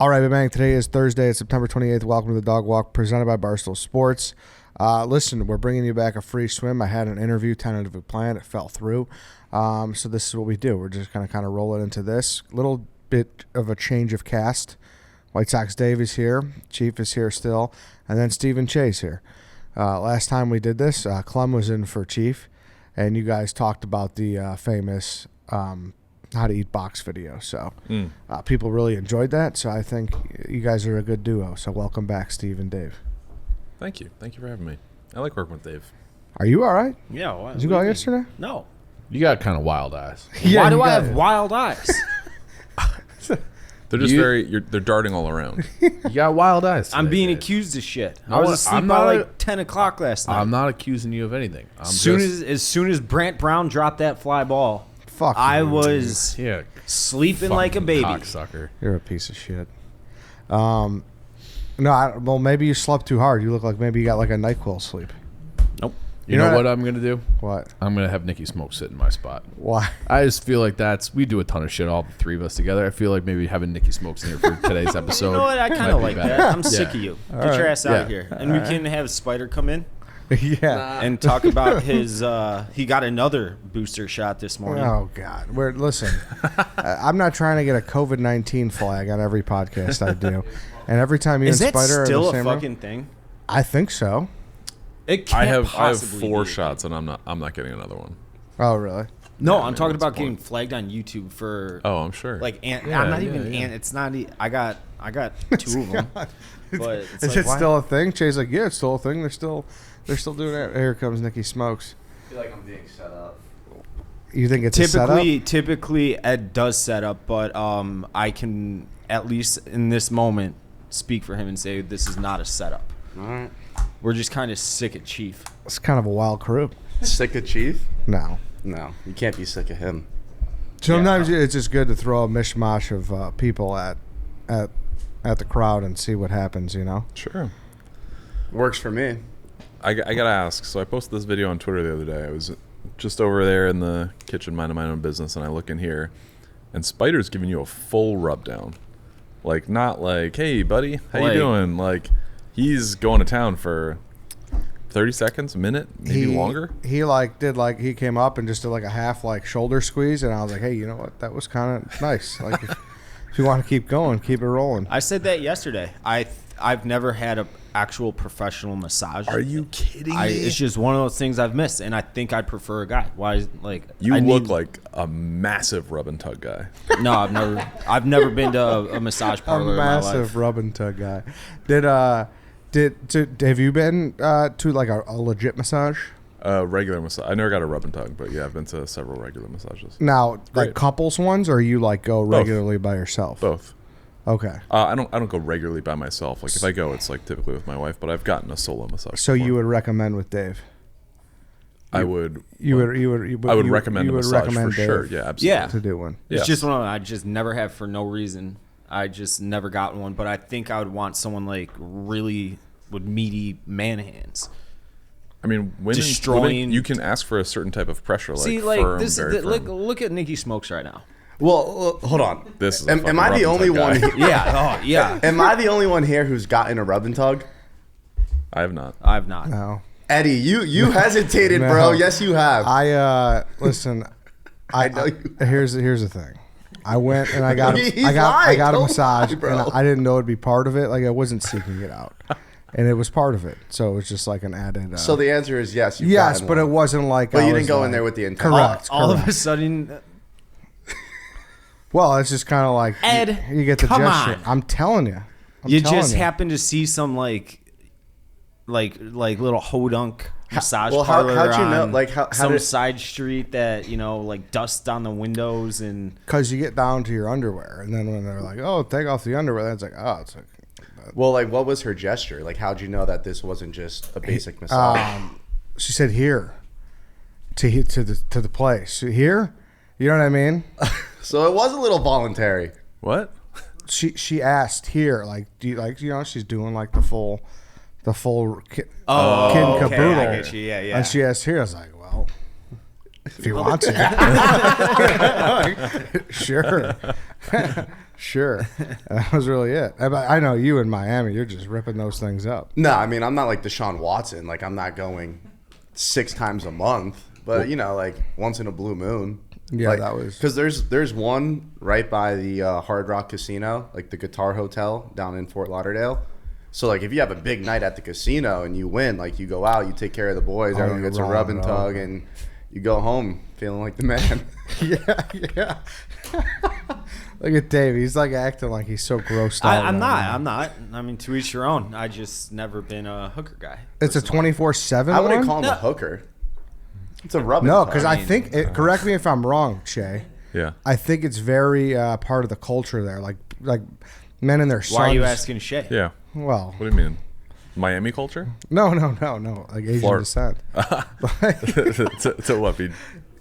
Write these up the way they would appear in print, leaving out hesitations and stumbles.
All right, bang. Today is Thursday. It's September 28th. Welcome to the Dog Walk, presented by Barstool Sports. Listen, we're bringing you back a free swim. I had an interview, tentative plan. It fell through. So this is what we do. We're just going to kind of roll it into this. Little bit of a change of cast. White Sox Dave is here. Chief is here still. And then Steve and Cheah's here. Last time we did this, Clem was in for Chief. And you guys talked about the famous how to eat box video. So people really enjoyed that. So I think you guys are a good duo. So welcome back, Steve and Dave. Thank you. Thank you for having me. I like working with Dave. Are you all right? Yeah. Why, Did you go out yesterday? No. You got kind of wild eyes. Why do I have wild eyes? They're just they're darting all around. You got wild eyes today, I'm being Dave. accused of shit. I No, was asleep I'm by not like 10 o'clock last night. I'm not accusing you of anything. As soon as Brant Brown dropped that fly ball, Fuck I you, was yeah, sleeping like a baby. cocksucker. You're a piece of shit. No, well, maybe you slept too hard. You look like maybe you got like a NyQuil sleep. Nope. You know what I'm gonna do? What? I'm gonna have Nicky Smokes sit in my spot. Why? I just feel like we do a ton of shit, all the three of us together. I feel like maybe having Nicky Smokes in here for today's episode. You know what? I kind of like that. I'm sick of you. Get your ass out of Yeah. here. And we can have Spider come in Yeah. and talk about his, he got another booster shot this morning. Oh God. Listen. I'm not trying to get a COVID-19 flag on every podcast I do, and every time you Is and that Spider still are a in the same fucking room, thing? I think so. It can't I have possibly 4 be. shots, and I'm not getting another one. Oh really? No, Yeah, I'm I mean, talking what's about the getting point? flagged on YouTube for Oh, I'm sure. like I'm Yeah, not even yeah. it's not I got 2 of them. But it's Is like, it why? still a thing? Cheah's like, yeah, it's still a thing. They're still doing it. Here comes Nicky Smokes. I feel like I'm being set up. You think it's a setup? Typically Ed does set up, but I can at least in this moment speak for him and say this is not a setup. All right. We're just kind of sick of Chief. It's kind of a wild crew. Sick of Chief? No. No, you can't be sick of him. Sometimes it's just good to throw a mishmash of people at the crowd and see what happens. You know. Sure. Works for me. I gotta ask. So I posted this video on Twitter the other day. I was just over there in the kitchen minding my own business, and I look in here, and Spider's giving you a full rub down. Like, not like, hey buddy, how you doing? Like, he's going to town for 30 seconds, a minute, maybe longer. He he came up and just did like a half like shoulder squeeze, and I was like, hey, you know what? That was kind of nice. Like, if you want to keep going, keep it rolling. I said that yesterday. I've never had an actual professional massage. Are you kidding me? It's just one of those things I've missed, and I think I'd prefer a guy. Why? Like You look like a massive rub and tug guy. No, I've never been to a massage A parlor in my life. massive rub and tug guy. Have you been to like a legit massage? Regular massage. I never got a rub and tug, but yeah, I've been to several regular massages. Now, Great. like couples ones, or you like go Both. regularly by yourself? Both. Okay. I don't go regularly by myself. Like if I go, it's like typically with my wife. But I've gotten a solo massage. So before. you would recommend with Dave? I would. You would recommend a massage for Dave sure. Yeah, absolutely. Yeah. to do one. It's Yes. just one of them I just never have for no reason. I just never got one, but I think I would want someone like really with meaty man hands. I mean, Destroying- you can ask for a certain type of pressure. Like See, like firm, this. very firm. Look at Nicky Smokes right now. Well, hold on. This is a Am fucking I rub the and only tug one? guy. Yeah. Oh, yeah. Am I the only one here who's gotten a rub and tug? I have not. I've not. No. Eddie, you hesitated, No. bro. Yes, you have. Listen. I know you. Here's the thing. I went and I got He's I got lying. a Don't massage, lie, bro. and I didn't know it'd be part of it. Like I wasn't seeking it out, and it was part of it. So it was just like an added. So the answer is yes. You've yes, gotten but one. it wasn't like. But I you was didn't go in like- there with the intent. Correct. All of correct. a sudden, Well, it's just kind of like Ed, you get the come gesture. on. I'm telling you. you just happen to see some like little hodunk massage well, parlor how'd you know? on Like, how some did- side street that like dust on the windows and because you get down to your underwear, and then when they're like, "Oh, take off the underwear," that's like, "Oh, it's like." Well, like, what was her gesture? Like, how'd you know that this wasn't just a basic massage? She said here, to the place here. You know what I mean? So it was a little voluntary. What? She asked here, like, do you like, she's doing like the full kid okay, and caboodle. I get you. Yeah. And she asked here, I was like, well, if you want to. Sure. Sure. That was really it. I know you in Miami, you're just ripping those things up. No, I mean, I'm not like Deshaun Watson. Like, I'm not going 6 times a month. But, you know, like, once in a blue moon. Yeah, like, that was... Because there's one right by the Hard Rock Casino, like the Guitar Hotel down in Fort Lauderdale. So, like, if you have a big night at the casino and you win, like, you go out, you take care of the boys, everyone gets a rub and tug, and you go home feeling like the man. Yeah. Look at Dave. He's, like, acting like he's so grossed out. I'm not. I mean, to each your own. I just never been a hooker guy. It's a 24/7 I wouldn't one? call him a hooker. It's a rub and No, tug. because I think, correct me if I'm wrong, Cheah. Yeah. I think it's very part of the culture there. Like men and their sons. Why are you asking Cheah? Yeah. Well, What do you mean? Miami culture? no. Like Asian Florida. descent. to what? Be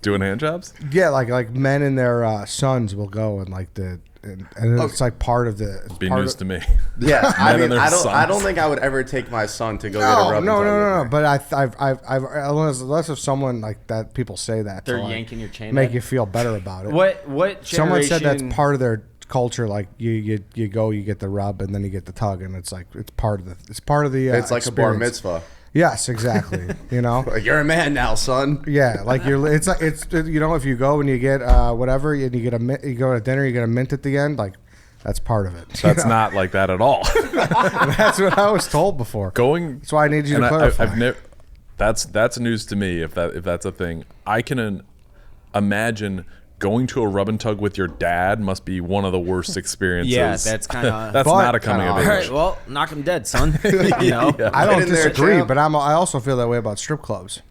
doing hand jobs? Yeah, like men and their sons will go and like and it's like part of the. Be part news of, to me. Yeah, I Men and mean, their I sons. don't think I would ever take my son to go get a rub and tug. No. But I've unless if someone like that, people say that They're to, like, yanking your chain. make head? you feel better about it. What generation? Someone said that's part of their culture. Like you go, you get the rub, and then you get the tug, and it's like it's part of the. It's like a bar experience. mitzvah. Yes, exactly. You know. Like, you're a man now, son. Yeah, like it's you know, if you go and you get whatever and you go to dinner, you get a mint at the end, like that's part of it. That's not like that at all. That's what I was told before. That's why I need you to clarify. I've never. That's news to me. If that's a thing, I can imagine going to a rub and tug with your dad must be one of the worst experiences. Yeah, that's kind of. That's But- not a coming of All age. right, well, knock him dead, son. You know. I don't Get in there, disagree, champ. but I also feel that way about strip clubs.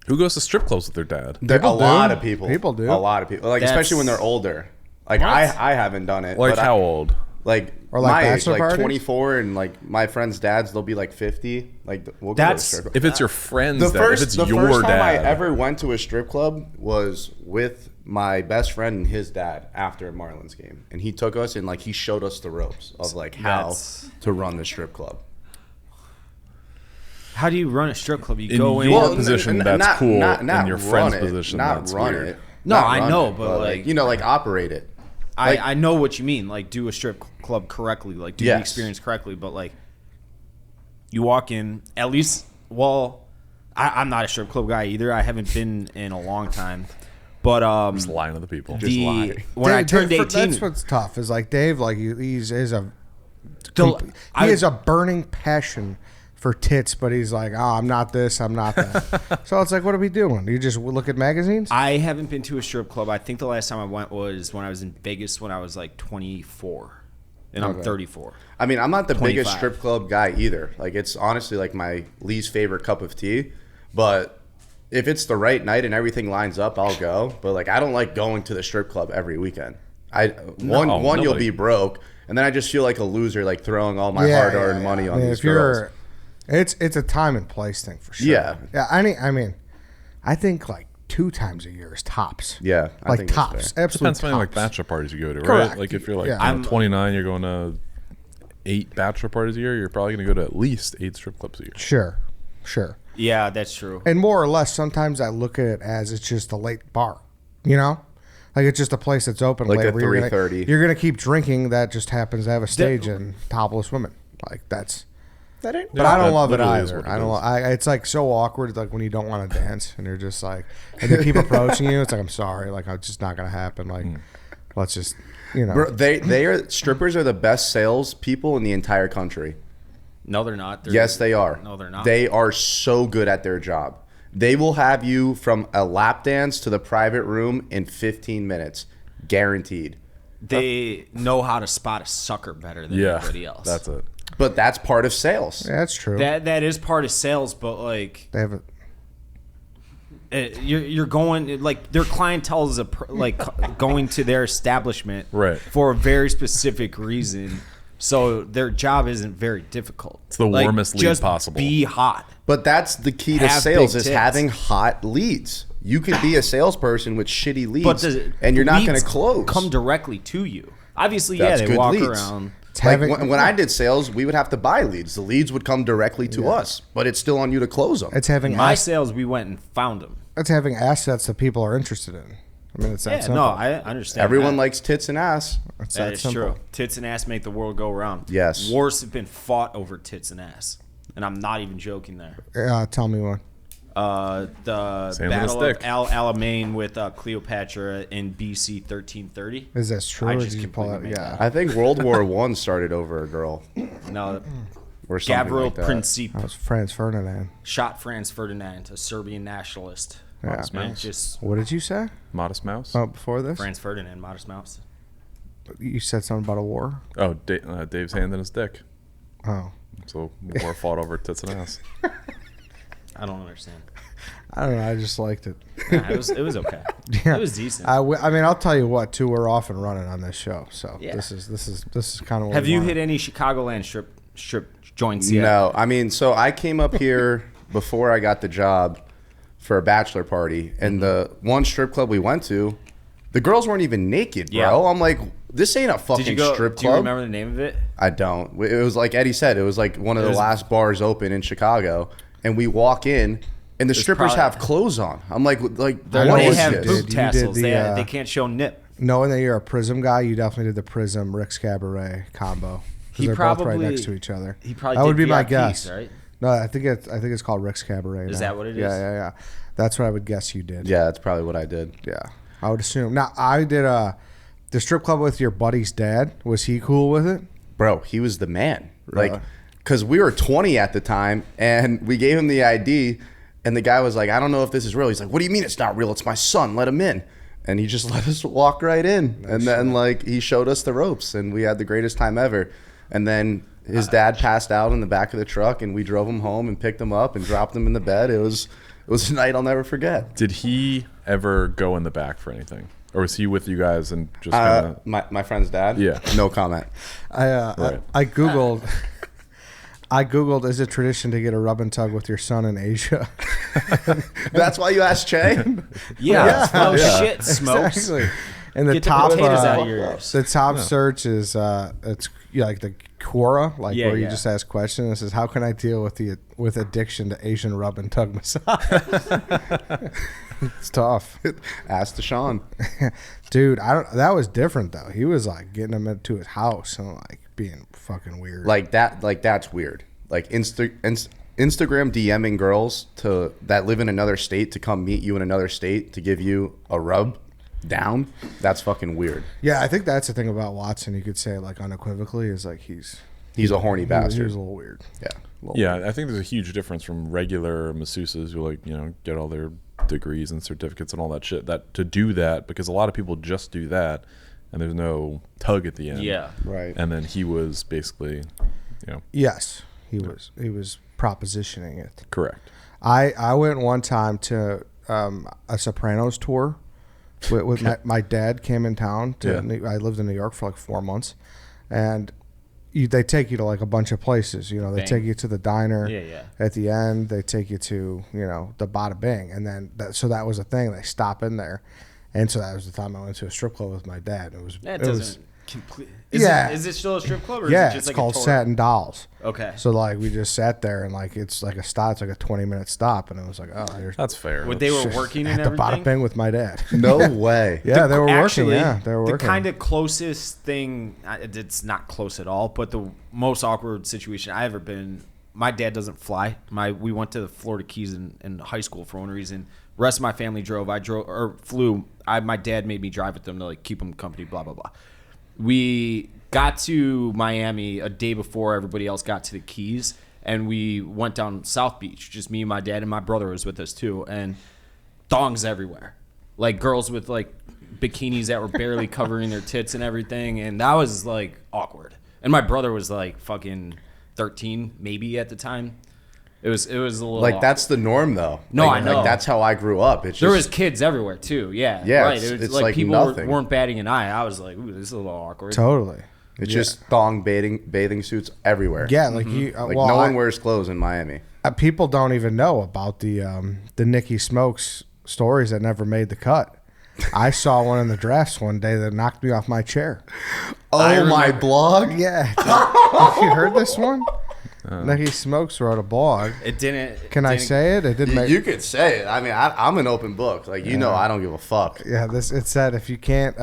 Who goes to strip clubs with their dad? There, a People do. lot of people. People do. A lot of people. Like, That's- especially when they're older. Like, What? I haven't done it. Like but how old? Like, Or like my age, bachelor like parties? 24, and like my friends' dads, they'll be like 50. Like, we'll go to a That's- strip club. If it's your friends, The dad, if first, it's the your first time I dad. ever went to a strip club was with my best friend and his dad after a Marlins game, and he took us and like he showed us the ropes of like how That's- to run the strip club. How do you run a strip club? You In go in. your position, that's cool. In your friend's run it, position, not that's run weird. it. No, Not I run know, it, but, like- you know, like operate it. Like- I know what you mean. Like, do a strip club correctly. Like, do the Yes. experience correctly. But, like, you walk in, at least, well, I'm not a strip club guy either. I haven't been in a long time. But, Just lying to the people. when I turned 18. That's what's tough. Is like Dave, like he is a I- he has a burning passion for tits, but he's like, oh, I'm not this, I'm not that. So it's like, what are we doing? You just look at magazines? I haven't been to a strip club. I think the last time I went was when I was in Vegas when I was, like, 24. And I'm Okay. 34. I mean, I'm not the 25. biggest strip club guy either. Like, it's honestly like my least favorite cup of tea. But if it's the right night and everything lines up, I'll go. But like, I don't like going to the strip club every weekend. One, you'll nobody. be broke, and then I just feel like a loser, like throwing all my hard-earned money on these girls. It's a time and place thing for sure. Yeah. I mean, I think like 2 times a year is tops. Yeah, I like think that's tops. fair. Absolute Depends on tops. like bachelor parties you go to, right? Correct. Like if you're like Yeah. 29, you're going to 8 bachelor parties a year. You're probably going to go to at least 8 strip clubs a year. Sure. Yeah, that's true. And more or less, sometimes I look at it as it's just a late bar. You know, like it's just a place that's open Like late. at where you're gonna- 3:30. You're gonna keep drinking. That just happens to have a stage and topless women. Like that's. That ain't. But I don't that love it literally is either. what it I don't. is. It's like so awkward. Like when you don't want to dance and you're just like, and they keep approaching you. It's like I'm sorry. Like it's just not gonna happen. Like let's just, you know. Bro, they are strippers are the best sales people in the entire country. No, they're not. Yes, they are. No, they're not. They are so good at their job. They will have you from a lap dance to the private room in 15 minutes, guaranteed. They know how to spot a sucker better than Yeah, everybody else. that's it. But that's part of sales. Yeah, that's true. That is part of sales, but like They have a, you're going like their clientele is going to their establishment Right. for a very specific reason. So their job isn't very difficult. It's the warmest lead just possible. Be hot. But that's the key to Have sales big is tits. having hot leads. You could be a salesperson with shitty leads, But and you're not going leads to close. Come directly to you. Obviously, That's yeah, they good walk leads. around. it's Like having when I did sales, we would have to buy leads. The leads would come directly to us, but it's still on you to close them. it's having My ass- sales, we went and found them. it's having assets that people are interested in. I mean, it's that simple. No, I understand. Everyone that. likes tits and ass. It's That that is simple. true. Tits and ass make the world go round. Yes. Wars have been fought over tits and ass, and I'm not even joking there. Tell me one. The Same with a Battle of stick. Alamein with Cleopatra in BC 1330. Is this true? I or just did you pull completely that? made Yeah. that I think World War I started over a girl No, or something Gavril like that. Princip That was Franz Ferdinand. shot Franz Ferdinand, a Serbian nationalist. Yeah. Modest And Mouse. just What did you say? Modest Mouse. Oh, before this, Franz Ferdinand, Modest Mouse. you said something about a war. Oh, Dave's hand in his dick. Oh, So war fought over tits and ass. I don't understand. I don't know. I just liked it. Nah, it was okay. Yeah. It was decent. I mean, I'll tell you what. Too, we're off and running on this show. So Yeah. this is kind of. Have you hit any Chicagoland strip joints yet? No, I mean, so I came up here before I got the job for a bachelor party, and the one strip club we went to, the girls weren't even naked, bro. Yeah. I'm like, this ain't a fucking Did you go? strip Do you club. remember the name of it? I don't. It was like Eddie said, it was like one of the was- last bars open in Chicago, and we walk in, and the strippers probably- have clothes on. I'm like I what know They what is have you this? did. boob You tassels. did the, They can't show nip. Knowing that you're a Prism guy, you definitely did the Prism Rick's Cabaret combo. 'Cause He they're both right probably- next to each other. He probably that did would be my VIPs, guess. right? No, I think it's called Rick's Cabaret. Is now. that what it Yeah, is? yeah. That's what I would guess you did. Yeah, that's probably what I did. Yeah, I would assume. Now I did the strip club with your buddy's dad. Was he cool with it? Bro, he was the man. Really? Like, because we were 20 at the time, and we gave him the ID, and the guy was like, I don't know if this is real. He's like, what do you mean it's not real? It's my son. Let him in. And he just let us walk right in. And then, like, he showed us the ropes, and we had the greatest time ever. And then his dad passed out in the back of the truck, and we drove him home and picked him up and dropped him in the bed. It was a night I'll never forget. Did he ever go in the back for anything, or was he with you guys and just kind of? My friend's dad? Yeah. No comment. Right. I googled. I googled, is it tradition to get a rub and tug with your son in Asia? That's why you asked Cheah? Yeah. Oh shit, Smokes. Exactly. And the Get the top potatoes out of your ears. the top search is it's like the Quora, like Yeah, where you yeah. just ask questions. It says, how can I deal with addiction to Asian rub and tug massage? It's tough. Ask Deshaun. Dude, that was different though. He was like getting him into his house and like being fucking weird. Like that's weird. Like Instagram DMing girls that live in another state to come meet you in another state to give you a rub down. That's fucking weird. Yeah, I think that's the thing about Watson. You could say like unequivocally is like he's a horny he bastard. was a little weird. Yeah. Yeah, I think there's a huge difference from regular masseuses who get all their degrees and certificates and all that shit. That to do that, because a lot of people just do that, and there's no tug at the end. Yeah. Right. And then he was basically, Yes, he was propositioning it. correct. I went one time to a Sopranos tour with my dad came in town. I lived in New York for like 4 months, and they take you to like a bunch of places. You know, they Bang. take you to the diner. Yeah, yeah. At the end, they take you to the Bada Bing, and then so that was a thing. They stop in there, and so that was the time I went to a strip club with my dad. That it was doesn't complete. Yeah. Is it still a strip club or yeah, is it just it's like called a tour? Satin Dolls. Okay. So like we just sat there and like it's like a 20-minute stop, and it was like, oh, here's That's fair. What they were working at and the Bada everything. Bing with my dad. No way. Yeah, they were Actually, working. Yeah, they were working. The kind of closest thing, it's not close at all, but the most awkward situation I ever been in, my dad doesn't fly. We went to the Florida Keys in high school for one reason. The rest of my family drove. I drove or flew. My dad made me drive with them to like keep them company, blah, blah, blah. We got to Miami a day before everybody else got to the Keys, and we went down South Beach. Just me and my dad, and my brother was with us too. And thongs everywhere. Like girls with like bikinis that were barely covering their tits and everything. And that was like awkward. And my brother was like fucking 13 maybe at the time. It was a little Like awkward. that's the norm though. No, Like, I know. Like that's how I grew up. It's There was just, kids everywhere too. Yeah. Yeah, Right. it's- It was it's like like people nothing. weren't batting an eye. I was like, ooh, this is a little awkward. Totally. it's just thong bathing suits everywhere. Yeah, like you. Like well, no one wears clothes in Miami. people don't even know about the Nicky Smokes stories that never made the cut. I saw one in the drafts one day that knocked me off my chair. Oh my blog? Yeah. Have you heard this one? Nicky Smokes wrote a blog. It didn't. Can I say it? It didn't make. You could say it. I mean, I'm an open book. Like you know, I don't give a fuck. Yeah, it said if you can't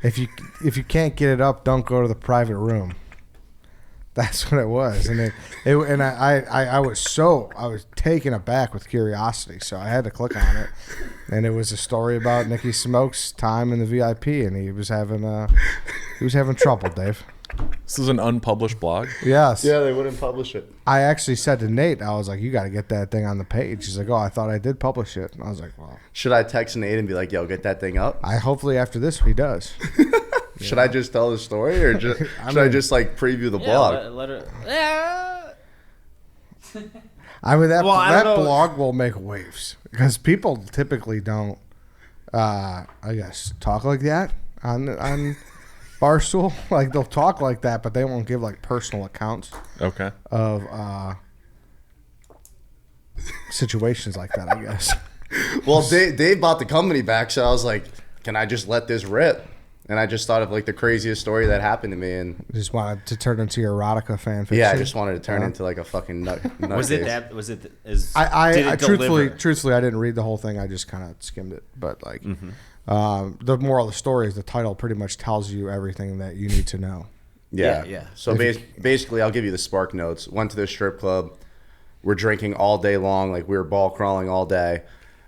if you can't get it up, don't go to the private room. That's what it was, and I was taken aback with curiosity, so I had to click on it, and it was a story about Nicky Smokes' time in the VIP, and he was having trouble, Dave. This is an unpublished blog. Yes. Yeah, they wouldn't publish it. I actually said to Nate, I was like, you got to get that thing on the page. He's like, oh, I thought I did publish it, and I was like, well, Should I text Nate and be like, yo, get that thing up? hopefully after this he does. Should I just tell the story, or should I just like preview the blog? Let her. I mean, that I don't know. blog will make waves because people typically don't, I guess, talk like that on Barstool. Like they'll talk like that, but they won't give like personal accounts Okay. of situations like that, I guess. Well, Dave bought the company back, so I was like, can I just let this rip? And I just thought of like the craziest story that happened to me, and Just wanted to turn into your erotica fan fiction. yeah, I just wanted to turn into like a fucking nut. Was it case. that? Was it? Is I did it truthfully, deliver? I didn't read the whole thing. I just kind of skimmed it. But like, the moral of the story is the title pretty much tells you everything that you need to know. Yeah. So basically, I'll give you the spark notes. Went to the strip club. We're drinking all day long. Like we were ball crawling all day.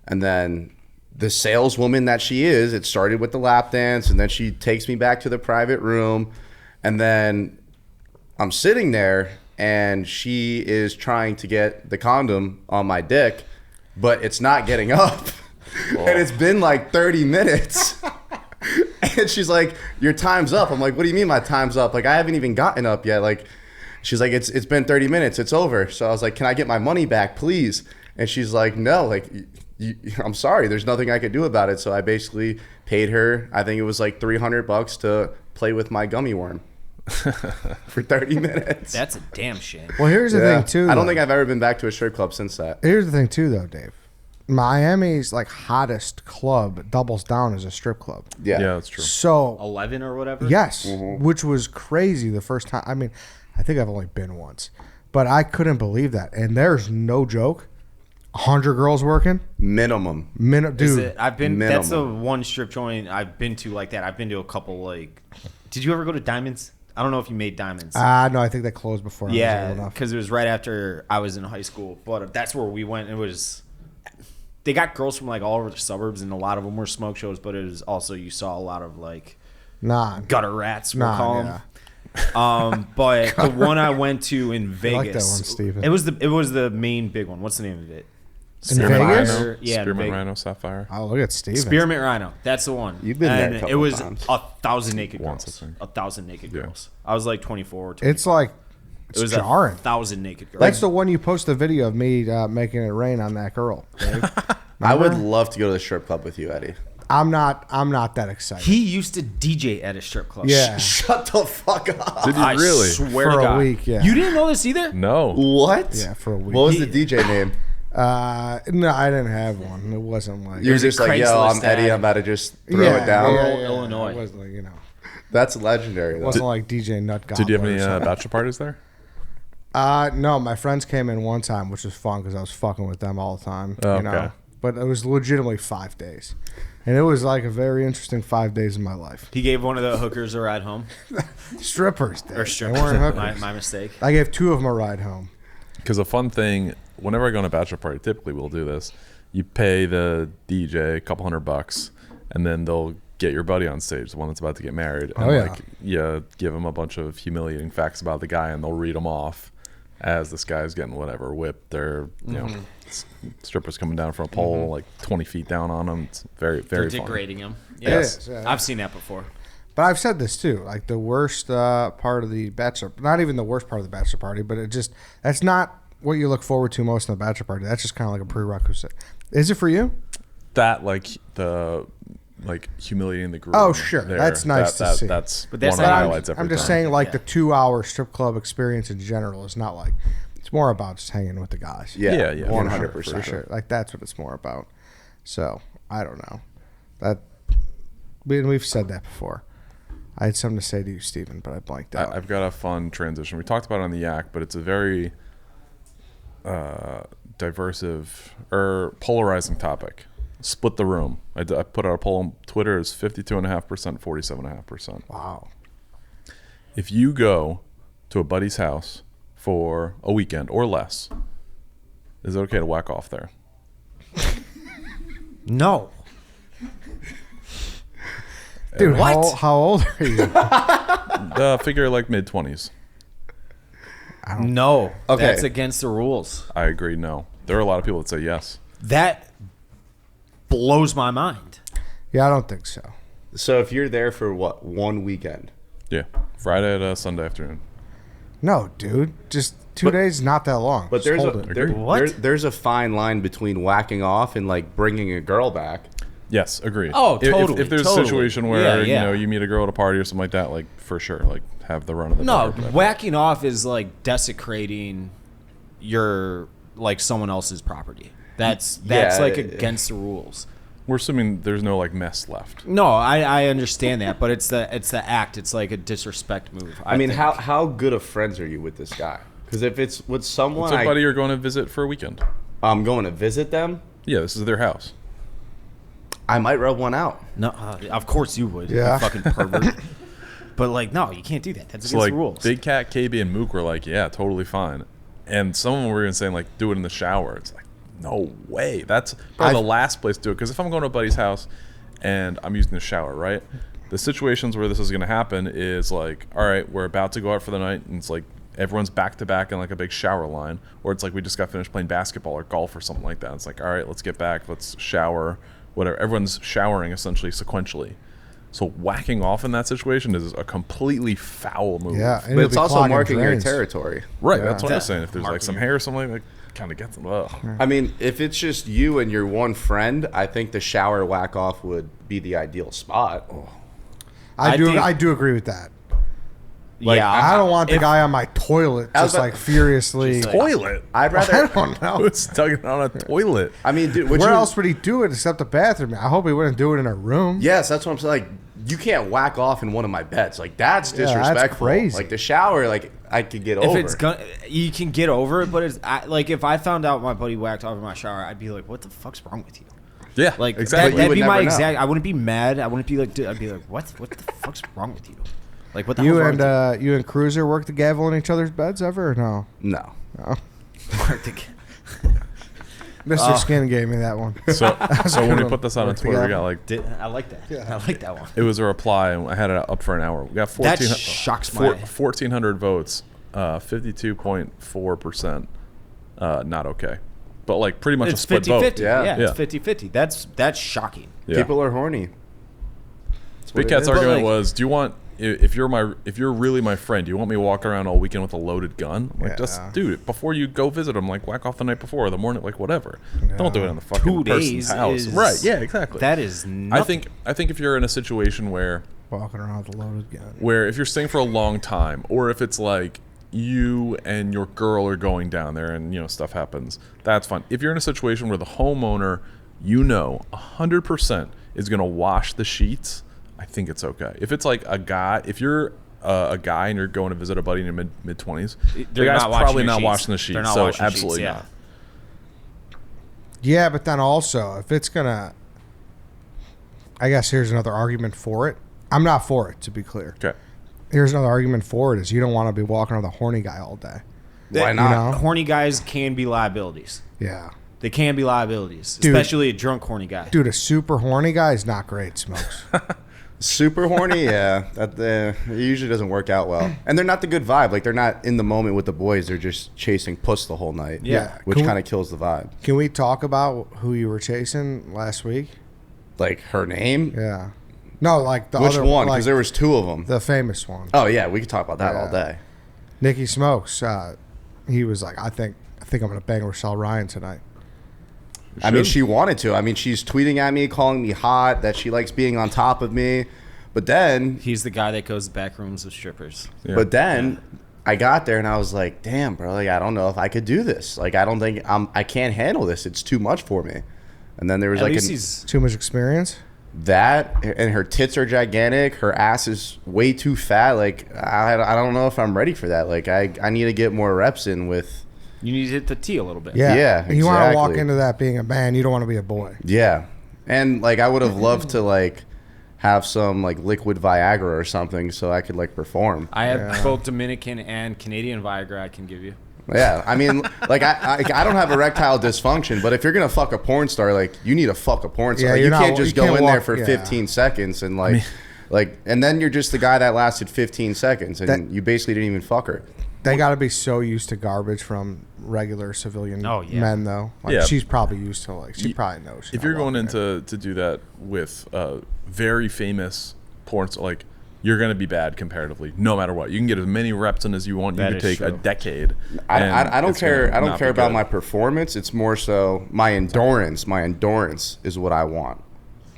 And then the saleswoman that she is, it started with the lap dance. And then she takes me back to the private room. And then I'm sitting there and she is trying to get the condom on my dick, but it's not getting up. And it's been like 30 minutes. And she's like, your time's up. I'm like, what do you mean my time's up? Like, I haven't even gotten up yet. Like, she's like, it's been 30 minutes. It's over. So I was like, can I get my money back, please? And she's like, no, like, I'm sorry. There's nothing I could do about it. So I basically paid her, I think it was like $300 to play with my gummy worm for 30 minutes. That's a damn shame. Well, here's the thing too. I don't though. think I've ever been back to a strip club since that. Here's the thing too, though, Dave. Miami's like hottest club doubles down as a strip club. Yeah. Yeah, that's true. So 11 or whatever. yes, which was crazy the first time. I mean, I think I've only been once, but I couldn't believe that. And there's no joke, 100 girls working Minimum. dude. I've been. minimum. That's the one strip joint I've been to like that. I've been to a couple. Like, did you ever go to Diamonds? I don't know if you made Diamonds. No, I think they closed before. I was Yeah, old enough. because it was right after I was in high school. But that's where we went. It was. They got girls from like all over the suburbs, and a lot of them were smoke shows. But it was also you saw a lot of like gutter rats. We'll call them. But the one I went to in Vegas, like that one, Steven. it was the main big one. What's the name of it? In Vegas? Rhino. Yeah, in Spearmint Vegas. Rhino Sapphire. Oh, look at Steven. Spearmint Rhino. That's the one. You've been there a and couple it was times. 1,000 naked Once, girls. I think. 1,000 naked Yeah. girls. I was like 24 or 25. It's like It was jarring. 1,000 naked girls. That's the one you post the video of me making it rain on that girl. Dave. I would Remember? love to go to the strip club with you, Eddie. I'm not that excited. He used to DJ at a strip club. Yeah. Shut the fuck up. Did you I really? swear For to a God. week, yeah. You didn't know this either? No. What? Yeah, for a week. What was the DJ name? No, I didn't have one. It wasn't like You were was a just like, yo, Craigslist I'm Eddie. ad. I'm about to just throw it down. Illinois. It wasn't like, That's legendary, it though. wasn't like DJ Nut Did you have any Gobbler or something. bachelor parties there? No, my friends came in one time, which was fun because I was fucking with them all the time. Oh, you know? okay. But it was legitimately 5 days. And it was like a very interesting 5 days of my life. He gave one of the hookers a ride home. Strippers, Dave. Or They strippers. weren't hookers. My mistake. I gave 2 of them a ride home. Because a fun thing, whenever I go on a bachelor party, typically we'll do this. You pay the DJ a couple $100, and then they'll get your buddy on stage, the one that's about to get married. And Oh, yeah. you give him a bunch of humiliating facts about the guy, and they'll read them off as this guy's getting whatever whipped or strippers coming down from a pole like 20 feet down on him. It's very They're very fun. degrading him. It Yes. is, yeah. I've seen that before. But I've said this too, like the worst part of the bachelor, not even the worst part of the bachelor party, but that's not what you look forward to most in the bachelor party. That's just kind of like a prerequisite. Is it for you? That humiliating the groom. Oh, sure. That's nice to see. That's But that's one of the not- highlights every I'm just time. saying, like Yeah. the 2-hour strip club experience in general is not like, it's more about just hanging with the guys. Yeah, Yeah, for 100%. For sure. Like that's what it's more about. So I don't know. We've said that before. I had something to say to you, Steven, but I blanked out. I've got a fun transition. We talked about it on the Yak, but it's a very diversive or polarizing topic. Split the room. I put out a poll on Twitter. It's 52.5%, 47.5%. Wow. If you go to a buddy's house for a weekend or less, is it okay to whack off there? No. Dude, What? how old are you? Figure like mid-20s. No. Okay. That's against the rules. I agree, no. There are a lot of people that say yes. That blows my mind. Yeah, I don't think so. So if you're there for what, one weekend? Yeah. Friday to Sunday afternoon. No, dude. Just 2 days, not that long. But Just there's hold it. What? there's a fine line between whacking off and like bringing a girl back. Yes, agreed. Oh, If- totally, If there's totally. a situation where Yeah, yeah. you meet a girl at a party or something like that, like for sure, like have the run of the No, bar. whacking off is like desecrating your like someone else's property. That's Yeah. like against the rules. We're assuming there's no like mess left. No, I understand that, but it's the act. It's like a disrespect move. I mean, think. how good of friends are you with this guy? Because if it's with someone Somebody you're going to visit for a weekend. I'm going to visit them, Yeah, this is their house. I might rub one out. No, of course you would. Yeah. You fucking pervert. But like, no, you can't do that. That's So against like the rules. Big Cat, KB, and Mook were like, yeah, totally fine. And some of them were even saying like, do it in the shower. It's like, no way. That's probably the last place to do it. Because if I'm going to a buddy's house and I'm using the shower, right? The situations where this is going to happen is like, all right, we're about to go out for the night, and it's like everyone's back to back in like a big shower line, or it's like we just got finished playing basketball or golf or something like that. It's like, all right, let's get back, let's shower, whatever. Everyone's showering essentially sequentially. So whacking off in that situation is a completely foul move. Yeah, and But it'll it's be also clogging marking your drains. territory. Right, Yeah. that's what I'm Yeah. saying. If there's like some hair or something, like kind of gets them. Ugh. I mean, if it's just you and your one friend, I think the shower whack off would be the ideal spot. I think- do agree with that. Like, yeah, I don't want the if- guy on my toilet I was just about- like furiously. Just like- Toilet. I'd I rather. don't know. Who's tugging on a toilet? I mean, dude, would Where you, else would he do it except the bathroom? I hope he wouldn't do it in a room. Yes, that's what I'm saying. Like, you can't whack off in one of my beds. Like, that's Yeah, that's disrespectful. crazy. Like the shower, like I could get If over. it's gonna, you can get over it, but it's like if I found out my buddy whacked off in my shower, I'd be like, "What the fuck's wrong with you?" Yeah, Like exactly. you that'd would be my never know. exact. I wouldn't be mad. I wouldn't be like. I'd be like, "What? What the fuck's wrong with you?" Like what the You hell's and wrong with you and Cruiser work the gavel in each other's beds ever or no? no. No. you? Mr. Skin gave me that one. So when we one. put this out on Work Twitter, we together. got like I like that. I like that one. it was a reply, and I had it up for an hour. We got 14, That shocks my. 1,400 votes, 52.4%. Not okay, but like pretty much It's a split 50-50. vote. Yeah. It's 50-50. That's shocking. Yeah. People are horny. That's what Big it Cat's is. argument like- was, do you want if you're really my friend, do you want me walking around all weekend with a loaded gun? I'm like, Yeah. just dude, before you go visit them, like whack off the night before or the morning, like whatever. Don't do it in the fucking 2 person's days house. is Right? Yeah, exactly. That is nothing. I think if you're in a situation where Walking around with a loaded gun. if you're staying for a long time, or if it's like you and your girl are going down there and stuff happens, that's fine. If you're in a situation where the homeowner 100% is going to wash the sheets, I think it's okay. If it's like a guy, if you're a guy and you're going to visit a buddy in your mid 20s, the They're guy's not washing probably your not sheets. washing the sheets. They're not So washing sheets, absolutely yeah. not. Yeah, but then also, if it's gonna, I guess here's another argument for it. I'm not for it, to be clear. Okay. Here's another argument for it: is you don't want to be walking around with a horny guy all day. Why You not? know? Horny guys can be liabilities. Yeah, They can be liabilities, Dude. especially a drunk horny guy. dude, a super horny guy is not great. Smokes. Super horny, yeah. That it usually doesn't work out well. And they're not the good vibe. Like they're not in the moment with the boys. They're just chasing puss the whole night. Yeah. Which Can we- kind of kills the vibe. Can we talk about who you were chasing last week? Like her name. Yeah. No, like the Which other one? like Because there was two of them. the famous one. Oh yeah, we could talk about that all Yeah. day. Nicky Smokes. He was like, I think I'm gonna bang Rochelle Ryan tonight. I mean, she wanted to. I mean, she's tweeting at me, calling me hot, that she likes being on top of me. But then, He's the guy that goes to back rooms with strippers. Yeah. but then, I got there and I was like, damn, bro, like I don't know if I could do this. Like I don't think I can't handle this. It's too much for me. And then there was At like least an, he's Too much experience. that, and her tits are gigantic. Her ass is way too fat. Like I don't know if I'm ready for that. Like I need to get more reps in with. You need to hit the T a little bit. Yeah, You want to walk exactly. into that being a man. You don't want to be a boy. Yeah, and like I would have loved to like have some like liquid Viagra or something so I could like perform. I have both Dominican and Canadian Viagra I can give you. Yeah, I mean, like I don't have erectile dysfunction, but if you're gonna fuck a porn star, like you need to fuck a porn star. Yeah, Like, you're you not- can't just you go can't in there walk- for yeah. 15 seconds and like, and then you're just the guy that lasted 15 seconds and you basically didn't even fuck her. They got to be so used to garbage from regular civilian men, though. Like, Yeah. she's probably used to, like, she probably knows. she's If not you're going walking into to do that with very famous porn, like you're going to be bad comparatively, no matter what. You can get as many reps in as you want. You That could is take a true. decade. I don't it's gonna care. I don't not care be about good. my performance. It's more so my endurance. My endurance is what I want.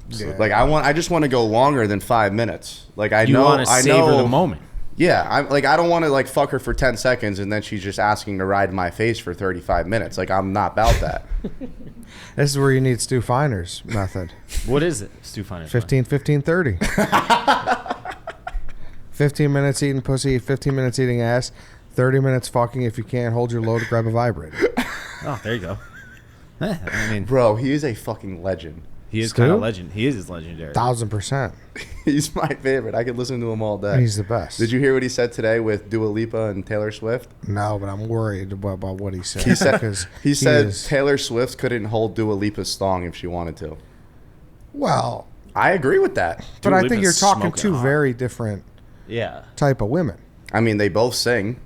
Yeah. Like I just want to go longer than 5 minutes. Like I You know want to I savor know the moment. Yeah, I don't want to like fuck her for 10 seconds and then she's just asking to ride my face for 35 minutes. Like I'm not about that. This is where you need Stu Finer's method. What is it? Stu Finer's 15, 15, 30. 15 minutes eating pussy, 15 minutes eating ass, 30 minutes fucking. If you can't hold your load, grab a vibrator. Oh, there you go. I mean, Bro, he is a fucking legend. he is Stu? kind of legend. He is legendary. 1,000%. He's my favorite. I could listen to him all day. He's the best. Did you hear what he said today with Dua Lipa and Taylor Swift? No, but I'm worried about what he said. He said because he said is- Taylor Swift couldn't hold Dua Lipa's thong if she wanted to. well, I agree with that. but Dua I think you're Lipa's talking smoking two hot. very different Yeah. type of women. I mean, they both sing.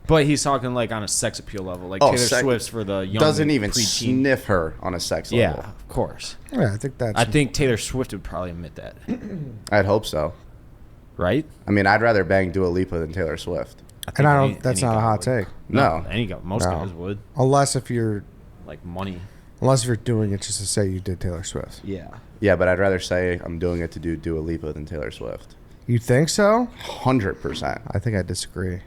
But he's talking like on a sex appeal level. Like Oh, Taylor sex- Swift's for the young Doesn't even preteen. sniff her on a sex Yeah, level. of course. Yeah, I think that's. I think Taylor Swift would probably admit that. I'd hope so. Right? I mean, I'd rather bang Dua Lipa than Taylor Swift. and I any- don't. That's any not a guy hot would. take. No. Any guy, most No. guys would. Unless if you're Money. doing it just to say you did Taylor Swift. Yeah. Yeah, but I'd rather say I'm doing it to do Dua Lipa than Taylor Swift. You think so? 100%. I think I disagree.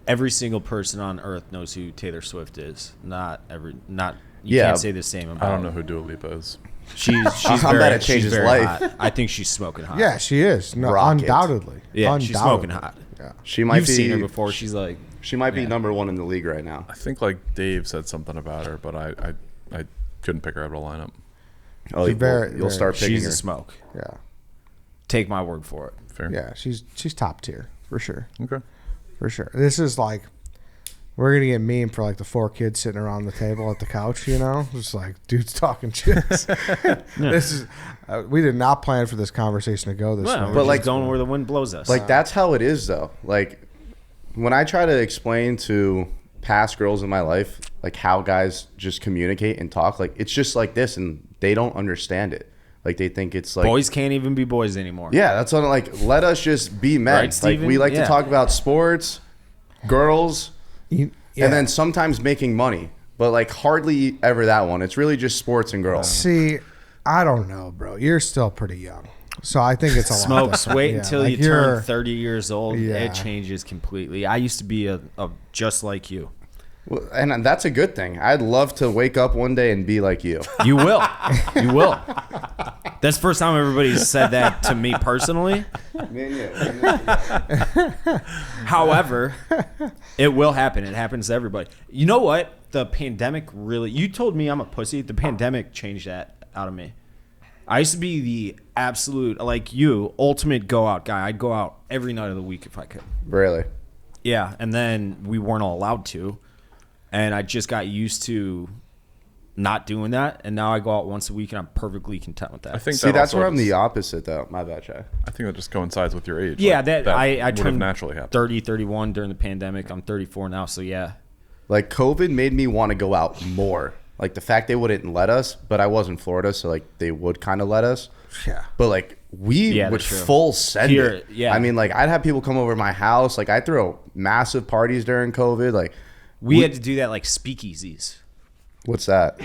Every single person on earth knows who Taylor Swift is. Not you Yeah. can't say the same about I don't know who Dua Lipa is. She's I very, bet it she's changes very life. hot. I think she's smoking hot. Yeah, she is. No, Rocket. undoubtedly. Yeah, undoubtedly. she's smoking hot. Yeah. She might You've be seen her before. She's like, She might be Yeah. number one in the league right now. I think like Dave said something about her, but I couldn't pick her out of the lineup. Oh, She's very- you'll very- start picking she's her. a smoke. Yeah. Take my word for it. Fair. Yeah. She's top tier for sure. Okay. For sure. This is like we're gonna get meme for like the four kids sitting around the table at the couch. You know, just like dudes talking shit. This is we did not plan for this conversation to go this Well, way. we're like- just going where the wind blows us. Like that's how it is though. Like when I try to explain to past girls in my life like how guys just communicate and talk, like it's just like this and they don't understand it. Like they think it's like boys can't even be boys anymore. Yeah, that's what I'm like. Let us just be men. Right, like Steven? we like to Yeah. talk about sports, girls, yeah. and then sometimes making money, but like hardly ever that one. It's really just sports and girls. See, I don't know, bro. You're still pretty young, so I think it's a lot. Smokes. different. Wait Yeah, until like you you're- turn 30 years old. Yeah. It changes completely. I used to be a just like you. Well, and that's a good thing. I'd love to wake up one day and be like you. You will. You will. That's the first time everybody's said that to me personally. However, it will happen. It happens to everybody. You know what? The pandemic really... You told me I'm a pussy. The pandemic changed that out of me. I used to be the absolute, like you, ultimate go-out guy. I'd go out every night of the week if I could. Really? Yeah, and then we weren't all allowed to. And I just got used to not doing that. And now I go out once a week, and I'm perfectly content with that. I think See, that that's also where I'm just- the opposite, though. My bad, Chai. I think that just coincides with your age. Yeah, Like, that I would have turned naturally happened. 30, 31 during the pandemic. I'm 34 now, so yeah. Like, COVID made me want to go out more. Like, the fact they wouldn't let us, but I was in Florida, so, like, they would kind of let us. Yeah. But, like, we Yeah, would that's true. full send Here, it. yeah. I mean, like, I'd have people come over to my house. Like, I throw massive parties during COVID. Like, We had to do that like speakeasies. what's that?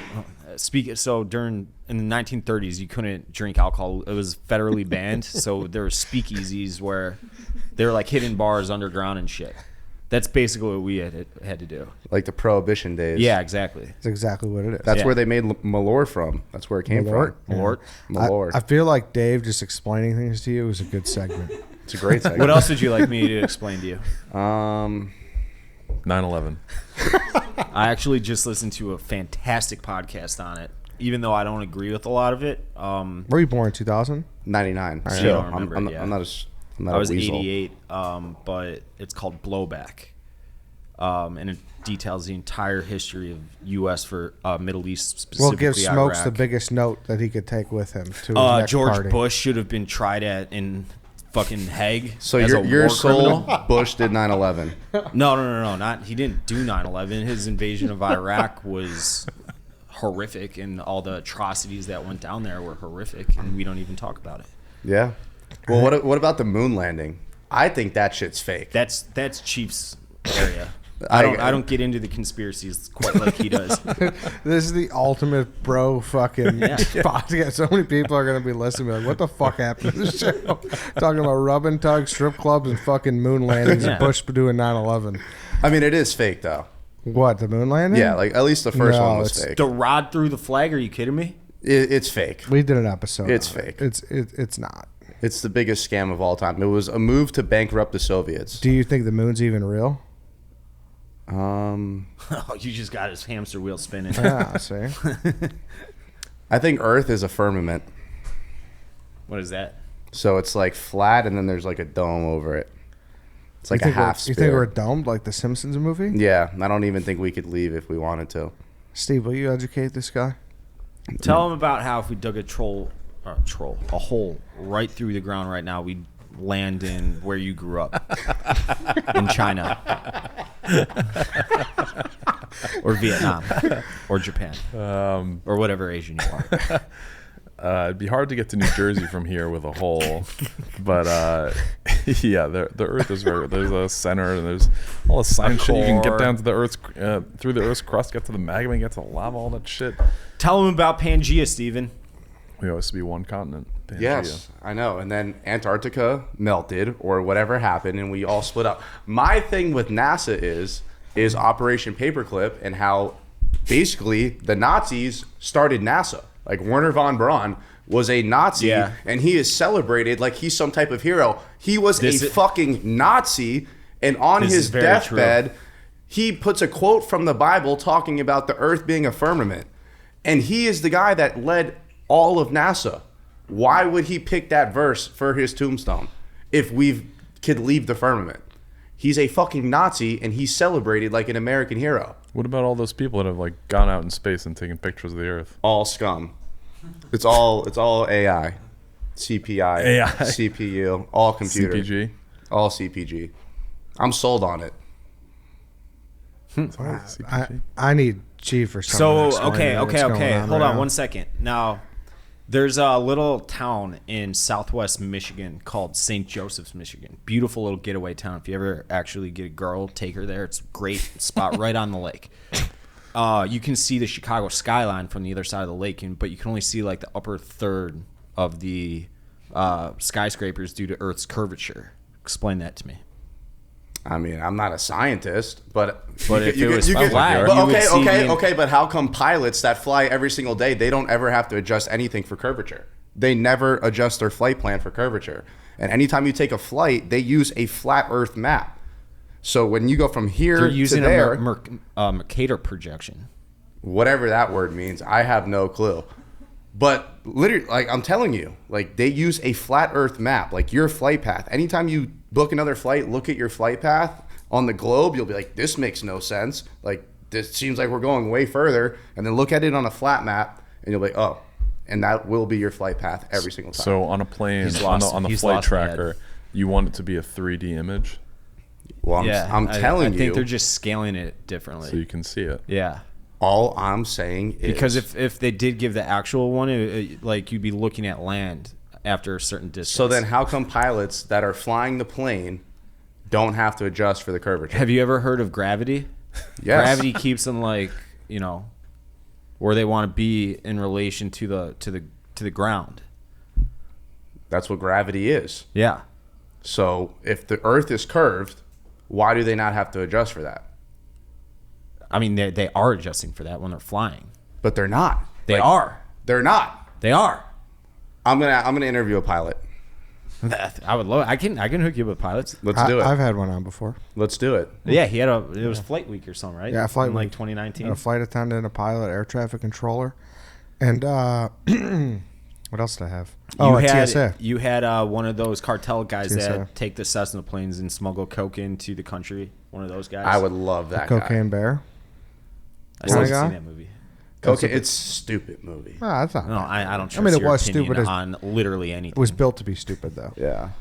So in the 1930s, you couldn't drink alcohol. It was federally banned. So there were speakeasies where they were like hidden bars underground and shit. That's basically what we had to do. Like the Prohibition days. Yeah, exactly. That's exactly what it is. That's Yeah. where they made Malort from. That's where it came Malort? from. Malort. Malort. I feel like Dave just explaining things to you is a good segment. It's a great segment. What else would you like me to explain to you? 9/11. I actually just listened to a fantastic podcast on it, even though I don't agree with a lot of it. Were you born in 2000? 99. I Still, don't remember, I'm yeah. not I was a weasel. 88, but it's called Blowback. And it details the entire history of U.S. for Middle East, We'll specifically give Smokes Iraq. the biggest note that he could take with him to his next George party. Bush should have been tried in fucking Hague. So as a you're war sold criminal. Bush did 9/11. No. Not he didn't do 9/11. His invasion of Iraq was horrific, and all the atrocities that went down there were horrific, and we don't even talk about it. Yeah. Well, what about the moon landing? I think that shit's fake. That's Chief's area. I don't get into the conspiracies quite like he does. This is the ultimate bro fucking podcast. So many people are going to be listening like, what the fuck happened to this show? Talking about rubbing tugs, strip clubs, and fucking moon landings and Bush doing 9/11. I mean, it is fake though. What, the moon landing? Yeah, like at least the first No, one was it's fake. The rod through the flag? Are you kidding me? It's fake. We did an episode. It's on it. fake. It's not. It's the biggest scam of all time. It was a move to bankrupt the Soviets. Do you think the moon's even real? Oh, you just got his hamster wheel spinning. Yeah, see? I think Earth is a firmament. What is that? So it's like flat and then there's like a dome over it. It's like You a think we're- half You think we're sphere. domed like the Simpsons movie? Yeah, I don't even think we could leave if we wanted to. Steve, will you educate this guy? Tell him about how if we dug a hole right through the ground right now, we'd land in where you grew up in China or Vietnam or Japan or whatever Asian you are. It'd be hard to get to New Jersey from here with a hole, but yeah, the Earth is very. There's a center, and there's all the science shit. You can get core. down to the Earth's through the Earth's crust, get to the magma, get to the lava, all that shit. Tell him about Pangea, Steven. We always to be one continent. Pangea. Yes, I know. And then Antarctica melted or whatever happened and we all split up. My thing with NASA is Operation Paperclip and how basically the Nazis started NASA. Like Werner von Braun was a Nazi and he is celebrated like he's some type of hero. He was a fucking Nazi and on his deathbed he puts a quote from the Bible talking about the earth being a firmament. And he is the guy that led all of NASA. Why would he pick that verse for his tombstone if we could leave the firmament? He's a fucking Nazi and he's celebrated like an American hero. What about all those people that have like gone out in space and taken pictures of the Earth? All scum. It's all AI. CPI. AI. CPU. All computer. CPG. All CPG. I'm sold on it. I need Chief or something. So, okay. Hold on one second. Now, there's a little town in southwest Michigan called St. Joseph's, Michigan. Beautiful little getaway town. If you ever actually get a girl, take her there. It's a great spot right on the lake. You can see the Chicago skyline from the other side of the lake, but you can only see like the upper third of the skyscrapers due to Earth's curvature. Explain that to me. I mean, I'm not a scientist, but if it was flat, but you would see okay. But how come pilots that fly every single day, they don't ever have to adjust anything for curvature? They never adjust their flight plan for curvature. And anytime you take a flight, they use a flat Earth map. So when you go from here They're using to there, a Mercator projection. whatever that word means, I have no clue. But literally, like I'm telling you, like they use a flat Earth map, like your flight path. Anytime you book another flight, look at your flight path on the globe, you'll be like, this makes no sense. Like this seems like we're going way further. And then look at it on a flat map, and you'll be like, oh, and that will be your flight path every single time. So on a plane, He's on lost- the he's flight lost my head. tracker, you want it to be a 3D image well, I'm telling you, I think they're just scaling it differently. so you can see it. Yeah. all I'm saying is Because if they did give the actual one, like you'd be looking at land after a certain distance. so then how come pilots that are flying the plane don't have to adjust for the curvature? have you ever heard of gravity? Yes. Gravity keeps them like where they want to be in relation to the ground. That's what gravity is. Yeah. So if the Earth is curved, Why do they not have to adjust for that? I mean, they are adjusting for that when they're flying. But they're not. They are. They're not. They are. I'm gonna interview a pilot. I would love. I can hook you up with pilots. Let's do it. I've had one on before. Let's do it. Yeah, he had it was Flight Week or something, right? Yeah, Flight in like Week. 2019. A flight attendant, a pilot, air traffic controller, and what else did I have? Oh, TSA. You had one of those cartel guys TSA. that take the Cessna planes and smuggle coke into the country. One of those guys. I would love that Cocaine guy. Bear. I still guy? haven't seen that movie. Cocaine. It's a stupid movie. Ah, that's not. No, I don't trust mean, it your was opinion stupid as- on literally anything. It was built to be stupid, though. Yeah.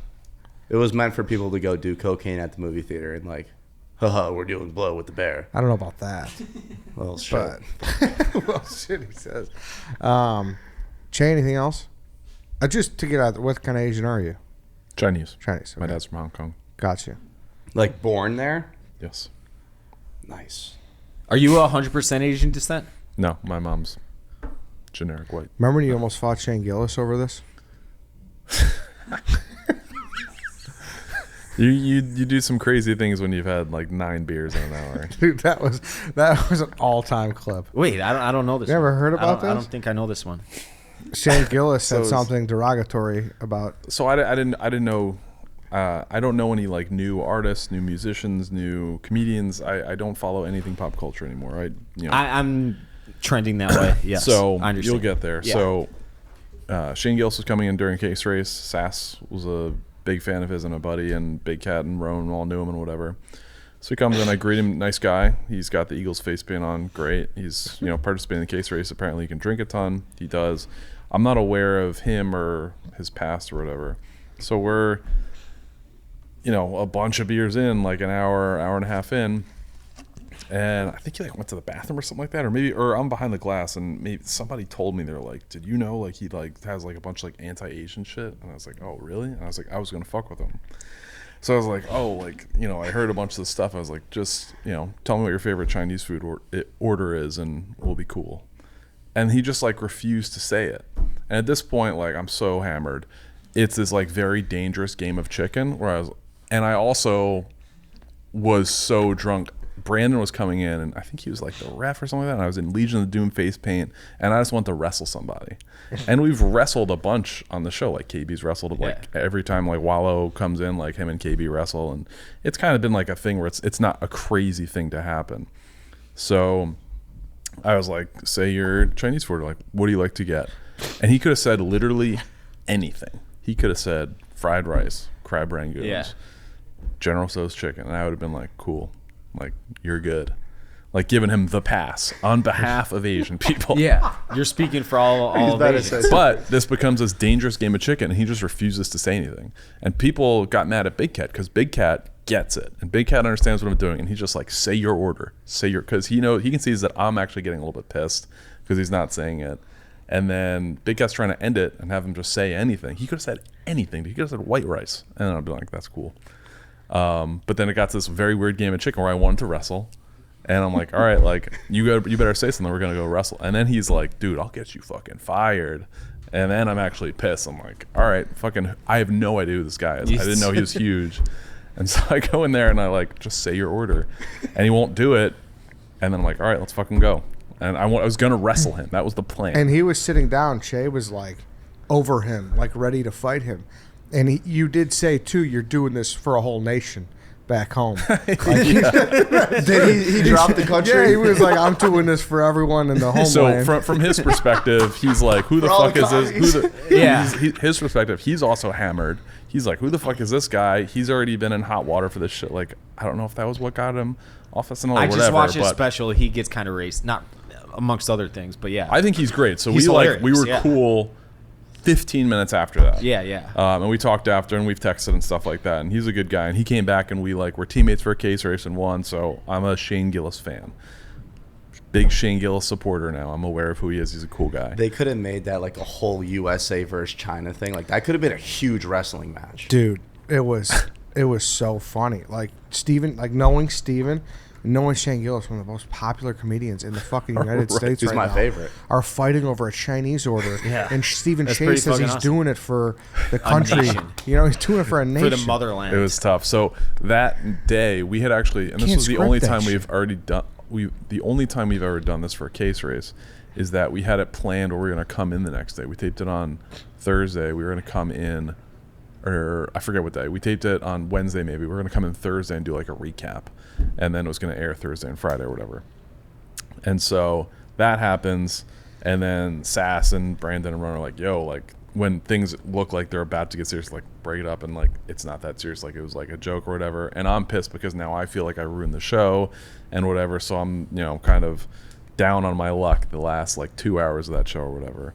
It was meant for people to go do cocaine at the movie theater and like, haha, we're doing blow with the bear. I don't know about that. Well, shit. Well, shit, he says. Che, anything else? Just to get out, what kind of Asian are you? Chinese. Chinese. My okay. dad's from Hong Kong. Gotcha. Like born there? Yes. Nice. Are you 100% Asian descent? No, my mom's generic white. Remember when you almost fought Shane Gillis over this? You do some crazy things when you've had like 9 beers in an hour. Dude, that was an all-time clip. Wait, I don't know this. You ever one. heard about I this? don't think I know this one. Shane Gillis said So something derogatory about. So I didn't know. I don't know any like new artists, new musicians, new comedians. I don't follow anything pop culture anymore. I'm trending that way. Yes. So I understand. you'll get there. Yeah. So Shane Gillis was coming in during Case Race. Sass was a big fan of his and a buddy, and Big Cat and Roan all knew him and whatever. So he comes in, I greet him, nice guy. He's got the Eagles face paint on, great. He's participating in the Case Race. Apparently he can drink a ton. He does. I'm not aware of him or his past or whatever. So we're a bunch of beers in, like an hour and a half in. And I think he like went to the bathroom or something like that, or I'm behind the glass, and maybe somebody told me, they're like, "Did you know like he like has like a bunch of like anti-Asian shit?" And I was like, "Oh, really?" And I was like, "I was gonna fuck with him." So I was like, "Oh, like I heard a bunch of this stuff." I was like, "Just tell me what your favorite Chinese food order is, and we'll be cool." And he just like refused to say it. And at this point, like I'm so hammered, it's this like very dangerous game of chicken where I also was so drunk. Brandon was coming in, and I think he was like the ref or something like that, and I was in Legion of Doom face paint, and I just wanted to wrestle somebody. And we've wrestled a bunch on the show. Like KB's wrestled like every time like Wallow comes in, like him and KB wrestle, and it's kind of been like a thing where it's not a crazy thing to happen. So I was like, say your Chinese food, like, what do you like to get? And he could have said literally anything. He could have said fried rice, crab rangoons, General Tso's chicken, and I would have been like, cool. Like, you're good. Like, giving him the pass on behalf of Asian people. Yeah, you're speaking for all of Asians. But this becomes this dangerous game of chicken, and he just refuses to say anything. And people got mad at Big Cat because Big Cat gets it, and Big Cat understands what I'm doing, and he's just like, say your order, because he can see that I'm actually getting a little bit pissed because he's not saying it. And then Big Cat's trying to end it and have him just say anything. He could have said anything. He could have said white rice, and then I'd be like, that's cool. But then it got to this very weird game of chicken where I wanted to wrestle, and I'm like, all right, like you better say something. We're gonna go wrestle. And then he's like, dude, I'll get you fucking fired. And then I'm actually pissed. I'm like, all right, fucking, I have no idea who this guy is. I didn't know he was huge. And so I go in there and I like, just say your order, and he won't do it. And then I'm like, all right, let's fucking go. And I was gonna wrestle him. That was the plan. And he was sitting down. Che was like over him, like ready to fight him. And you did say too, you're doing this for a whole nation back home. Like, he dropped the country? Yeah, he was like, I'm doing this for everyone in the homeland. So from his perspective, he's like, who the fuck is this? His perspective, he's also hammered. He's like, who the fuck is this guy? He's already been in hot water for this shit. Like, I don't know if that was what got him off SNL or whatever. I just watched his special. He gets kind of racist, not amongst other things, but yeah. I think he's great. So He's we hilarious, were cool 15 minutes after that. Yeah. And we talked after, and we've texted and stuff like that. And he's a good guy. And he came back, and we're teammates for a Case Race and won. So I'm a Shane Gillis fan. Big Shane Gillis supporter now. I'm aware of who he is. He's a cool guy. They could have made that like a whole USA versus China thing. Like that could have been a huge wrestling match. Dude, it was so funny. Like Steven, like knowing Steven, knowing Shane Gillis, one of the most popular comedians in the fucking United States He's right my now, favorite. are fighting over a Chinese order. Yeah. And Steven That's Chase pretty says fucking he's awesome. doing it for the country. nation. You know, he's doing it for a nation. For the motherland. It was tough. So that day we had actually, and this Can't was the script only that time shit. we've already done. The only time we've ever done this for a case race is that we had it planned where we were going to come in the next day. We taped it on Thursday. We were going to come in, or I forget what day. We taped it on Wednesday maybe. We were going to come in Thursday and do like a recap. And then it was going to air Thursday and Friday or whatever. And so that happens. And then Sass and Brandon and Ron are like, yo, like when things look like they're about to get serious, like break it up, and like it's not that serious, like it was like a joke or whatever. And I'm pissed because now I feel like I ruined the show and whatever. So I'm, you know, kind of down on my luck the last like 2 hours of that show or whatever.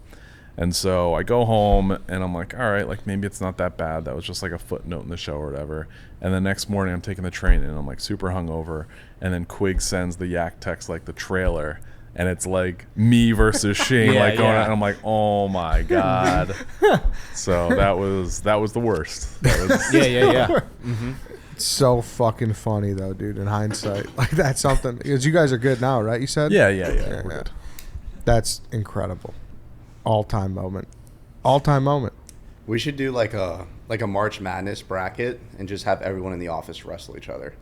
And so I go home and I'm like, all right, like maybe it's not that bad. That was just like a footnote in the show or whatever. And the next morning I'm taking the train and I'm like super hungover. And then Quig sends the yak text, like the trailer. And it's like me versus Shane, Yeah, like going yeah. on. And I'm like, oh my God. So that was the worst. That was, Yeah. It's so fucking funny though, dude. In hindsight, like that's something. Because you guys are good now, right? You said. yeah. We're good. That's incredible. All-time moment. All-time moment. We should do like a March Madness bracket and just have everyone in the office wrestle each other.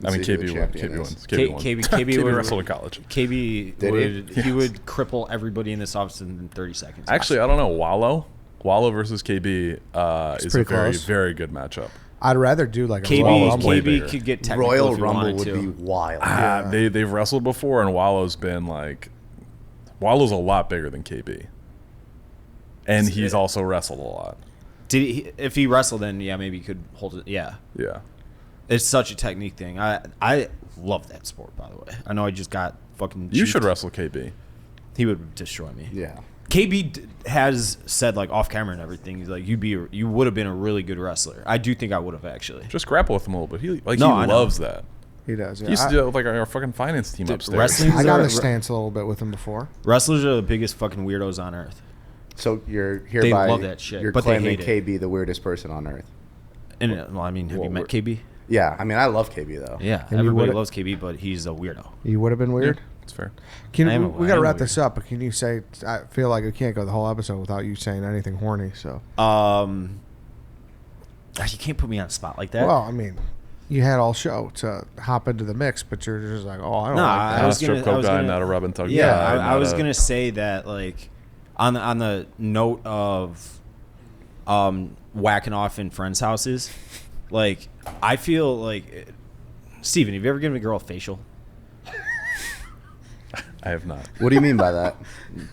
I mean, See who the KB champion wins. is. KB wins. KB would wrestled in college. KB Did would he? he would cripple everybody in this office in 30 seconds. Actually, I don't know. Wallow versus KB is a pretty very, close. very good matchup. I'd rather do like a Royal KB Rumble. way bigger. could get technical Royal if he Rumble wanted would to. be wild. They've wrestled before, and Wallow's been like, Wallow's a lot bigger than KB, and he's also wrestled a lot. Did he, if he wrestled, then yeah, maybe he could hold it. Yeah, Yeah, it's such a technique thing. I love that sport, by the way. I know I just got fucking. you cheeked. should wrestle KB. He would destroy me. Yeah. KB has said like off camera and everything. He's like, you would have been a really good wrestler. I do think I would have actually. Just grapple with him a little bit. He I he know. loves that. He does. Yeah. He used to do it with like our fucking finance team Dude, upstairs. wrestling- I got Re- a stance a little bit with him before. Wrestlers are the biggest fucking weirdos on earth. So you're hereby love that shit, you're but they claiming hate KB the weirdest person on earth. And well, I mean, have you met KB? Yeah, I mean I love KB though. Yeah, you everybody would've- loves KB, but he's a weirdo. You would have been weird. It's fair. Can I am we got to weird. wrap this up? But can you say? I feel like we can't go the whole episode without you saying anything horny. So. You can't put me on a spot like that. Well, I mean, you had all show to hop into the mix, but you're just like, oh, I don't No, like I that. Not was a strip gonna- club I was guy, gonna- not a rub and tug yeah, guy. I not was a- gonna say that like on the note of whacking off in friends' houses, like I feel like Steven, have you ever given a girl a facial? I have not. What do you mean by that?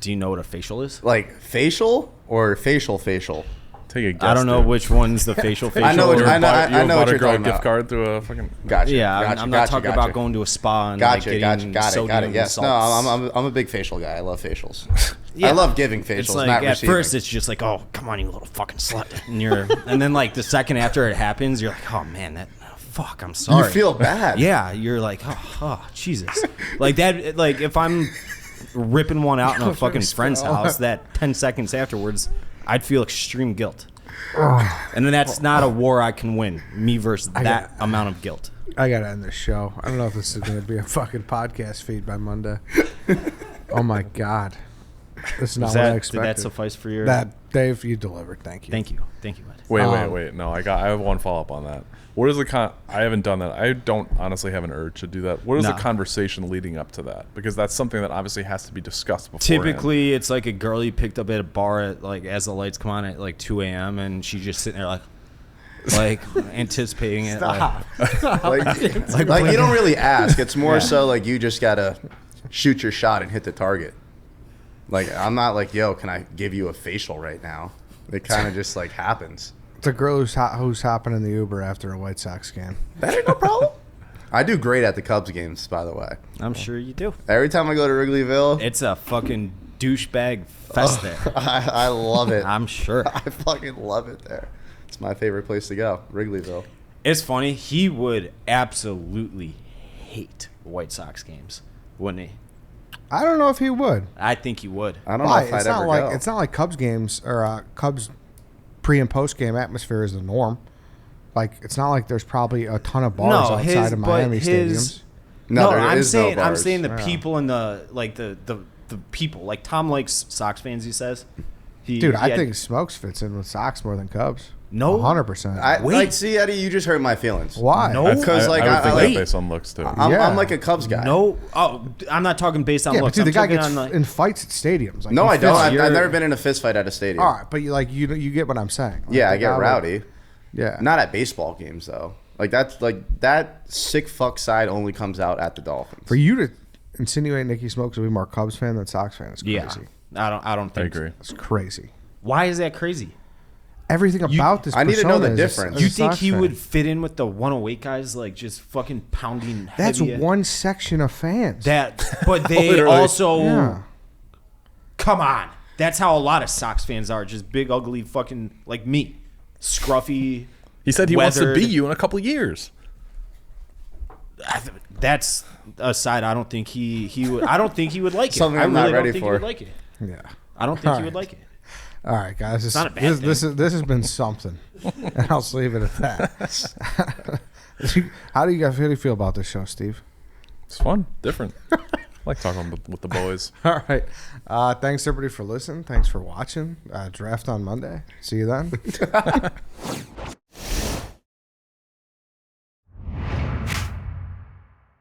Do you know what a facial is? Like facial or facial? Take a guess. I don't know dude. which one's the facial. I know what- You I know- bought- you I know bought what a you're girl a talking gift about. card through a fucking. Gotcha. Yeah, gotcha, I'm not gotcha, talking gotcha. about going to a spa and like Gotcha, getting got it. sodium Yes, no, salts. I'm a big facial guy. I love facials. Yeah. I love giving facials, It's like not at receiving. first it's just like, oh, come on, you little fucking slut, and then like the second after it happens, you're like, oh man, fuck, I'm sorry. you feel bad. Yeah, you're like, oh Jesus, like that. Like if I'm ripping one out in a fucking friend's house, that 10 seconds afterwards, I'd feel extreme guilt. And then that's not a war I can win. Me versus that amount of guilt. I gotta end this show. I don't know if this is gonna be a fucking podcast feed by Monday. Oh my god, this is not what I Did expected. that suffice for your? That Dave, you delivered. Thank you. Thank you, Ed. Wait. No, I have one follow up on that. What is the I haven't done that. I don't honestly have an urge to do that. What is No. the conversation leading up to that? Because that's something that obviously has to be discussed before. Typically, it's like a girl you picked up at a bar at like as the lights come on at like 2 a.m. and she's just sitting there like anticipating it. Stop. like you don't really ask. It's more so like you just gotta shoot your shot and hit the target. Like I'm not like, yo, can I give you a facial right now? It kind of just like happens. It's a girl who's hopping in the Uber after a White Sox game. That ain't no problem. I do great at the Cubs games, by the way. I'm sure you do. Every time I go to Wrigleyville, It's a fucking douchebag fest there. I love it. I'm sure. I fucking love it there. It's my favorite place to go, Wrigleyville. It's funny. He would absolutely hate White Sox games, wouldn't he? I don't know if he would. I think he would. I don't Why? know if It's I'd not ever like go. it's not like Cubs games or Cubs pre and post game atmosphere is the norm. Like it's not like there's probably a ton of bars outside of Miami stadiums. No, there I'm is no saying I'm bars. saying the Yeah. people in the like the people like Tom likes Sox fans. He says. Dude, I think Smokes fits in with Sox more than Cubs. No, 100%. Like, see, Eddie, you just hurt my feelings. Why? No. Because like I would think like, that based on looks too. I'm like a Cubs guy. No, I'm not talking based on Yeah, but looks. dude, the I'm guy talking gets on, like, in fights at stadiums. Like, No, he I don't. fits- I've never been in a fist fight at a stadium. All right, but you get what I'm saying. Like, Yeah, the I get guy would- rowdy. Yeah. Not at baseball games though. Like that sick fuck side only comes out at the Dolphins. For you to insinuate Nicky Smokes will be more Cubs fan than Sox fan is crazy. yeah. I don't I think. agree. It's crazy. Why is that crazy? Everything about this. I need to know the persona is difference. a You think Sox he fan. would fit in with the 108 guys, like just fucking pounding? That's heavy? one section of fans. But they Literally. also Yeah. come on. That's how a lot of Sox fans are, just big, ugly, fucking like me, scruffy. He said he wants to weathered. beat you in a couple of years. That's a side I don't think he would. I don't think he would like it. Something I I'm really not don't ready think for. He would like it. Yeah. I don't think he would like it. All right, guys. This, not a bad this has been something, and I'll just leave it at that. How do you feel about this show, Steve? It's fun, different. I like talking with the boys. All right. Thanks everybody for listening. Thanks for watching. Draft on Monday. See you then.